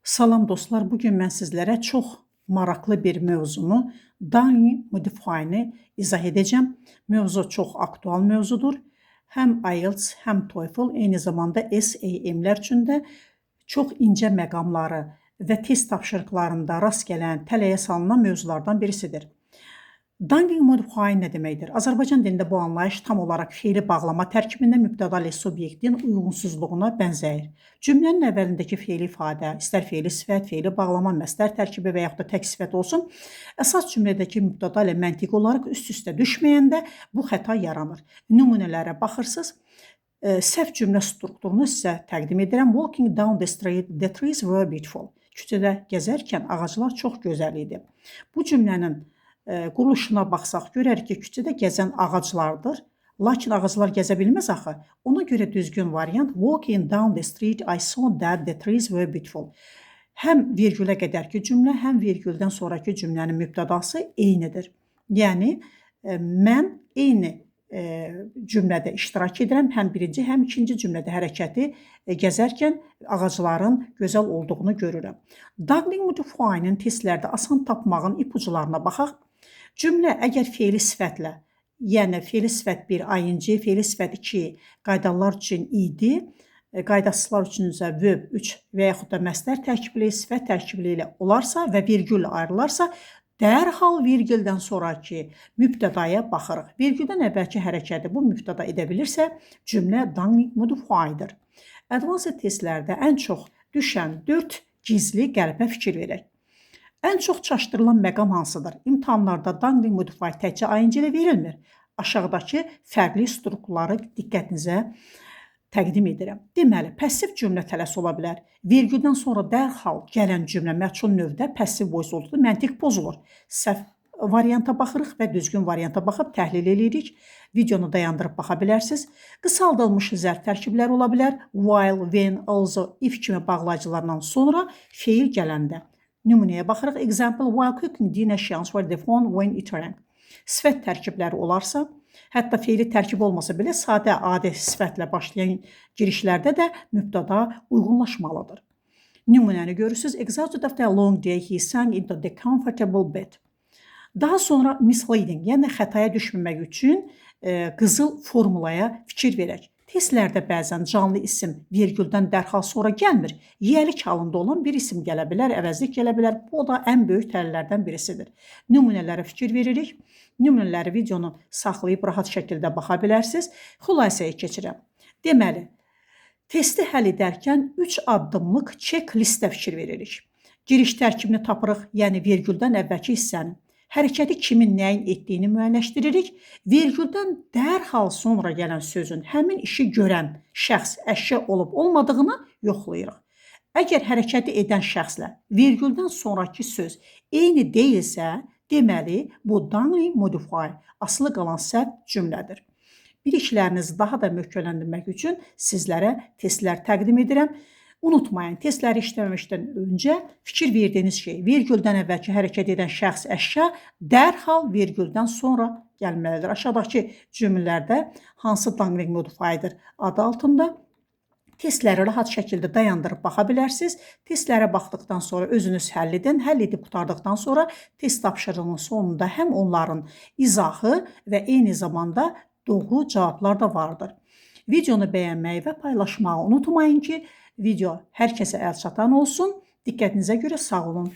Salam dostlar, bugün mən sizlərə çox maraqlı bir mövzunu, Downing Modify-ni izah edəcəm. Mövzu çox aktual mövzudur. Həm IELTS, həm TOEFL, eyni zamanda SAM-lər üçün də çox incə məqamları və test tapşırıqlarında rast gələn, tələyə salınan mövzulardan birisidir. Downing Modify nə deməkdir? Azərbaycan dilində bu anlayış tam olaraq feili bağlama tərkibində mübtəda ilə subyektin uyğunsuzluğuna bənzəyir. Cümlənin əvvəlindəki feili ifadə, istər feili sifət, feili bağlama, məsdər tərkibi və yaxud da tək sifət olsun, əsas cümlədəki mübtəda ilə məntiqi olaraq üst-üstə düşməyəndə bu xəta yaranır. Nümunələrə baxırsınız. Səhv cümlə strukturunu sizə təqdim edirəm. Walking down the street, the trees were beautiful. Küçədə gəzərkən ağaclar çox gözəl idi. Bu cümlənin quruluşuna baxsaq, görərik ki, küçədə gəzən ağaclardır. Lakin ağaclar gəzə bilməz axı. Ona görə düzgün variant walking down the street, I saw that the trees were beautiful. Həm virgülə qədərki cümlə, həm virgüldən sonraki cümlənin mübtədası eynidir. Yəni, mən eyni cümlədə iştirak edirəm, həm birinci, həm ikinci cümlədə hərəkəti gəzərkən ağacların gözəl olduğunu görürəm. Downing Modify-nin testlərdə asan tapmağın ipucularına baxaq. Cümlə əgər feili sifətlə, yəni feili sifət 1 ING, feili sifət 2 qaydalar üçün idi, qaydasızlar üçün isə verb 3 və yaxud da məsdər tərkibli, sifət tərkibli ilə olarsa və virgüllə ayrılarsa, dərhal virgüldən sonraki mübtədaya baxırıq. Virgüldən əvvəlki hərəkəti bu mübtəda edə bilirsə, cümlə Downing Modify-dır. Advanced testlərdə ən çox düşən 4 gizli qəlbə fikir verək. Ən çox çaşdırılan məqam hansıdır? İmtahanlarda Downing Modify təkcə ING ilə verilmir. Aşağıdakı fərqli strukturları diqqətinizə təqdim edirəm. Deməli, passiv cümlə tələsi ola bilər. Virgüldən sonra dərhal gələn cümlə məchul növdə passiv voice olduqda məntiq pozulur. Səhv varianta baxırıq və düzgün varianta baxıb təhlil edirik. Videonu dayandırıb baxa bilərsiniz. Qısaldılmış zərf tərkibləri ola bilər. While, when, also, if kimi bağlayıcılardan sonra feil gələndə. Nümunəyə baxırıq. Example, while cooking dinner she answered the phone when it rang. Sifət tərkibləri olarsa, hətta feili tərkib olmasa belə sadə adi sifətlə başlayan girişlərdə də mübtəda uyğunlaşmalıdır. Nümunəni görürsünüz. Exhausted after a long day, he sank into the comfortable bed. Daha sonra misleading, yəni xətaya düşməmək üçün qızıl formulaya fikir verək. Testlərdə bəzən canlı isim virgüldən dərhal sonra gəlmir. Yiyəlik halında olan bir isim gələ bilər, əvəzlik gələ bilər. Bu da ən böyük tələlərdən birisidir. Nümunələrə fikir veririk. Nümunələri videonu saxlayıb rahat şəkildə baxa bilərsiniz. Xülasəyə keçirəm. Deməli, testi həll edərkən 3 addımlıq checklistə fikir veririk. Giriş tərkibini tapırıq, yəni virgüldən əvvəlki hissəni. Hərəkəti kimin nəyin etdiyini müəyyənləşdiririk. Virgüldən dərhal sonra gələn sözün həmin işi görən şəxs, əşya olub olmadığını yoxlayırıq. Əgər hərəkəti edən şəxslə virgüldən sonraki söz eyni deyilsə, deməli bu Downing Modify asılı qalan səhv cümlədir. Biliklərinizi daha da möhkəmləndirmək üçün sizlərə testlər təqdim edirəm. Unutmayın, testləri işləməmişdən öncə fikir verdiyiniz şey, virgüldən əvvəlki hərəkət edən şəxs, əşya dərhal virgüldən sonra gəlməlidir. Aşağıdakı cümlələrdə hansı Downing Modify-dır adı altında testləri rahat şəkildə dayandırıb baxa bilərsiniz. Testlərə baxdıqdan sonra özünüz həll edin. Həll edib qurtardıqdan sonra test tapşırığının sonunda həm onların izahı və eyni zamanda doğru cavablar da vardır. Videonu bəyənməyi və paylaşmağı unutmayın ki, video hər kəsə əl çatan olsun. Diqqətinizə görə sağ olun.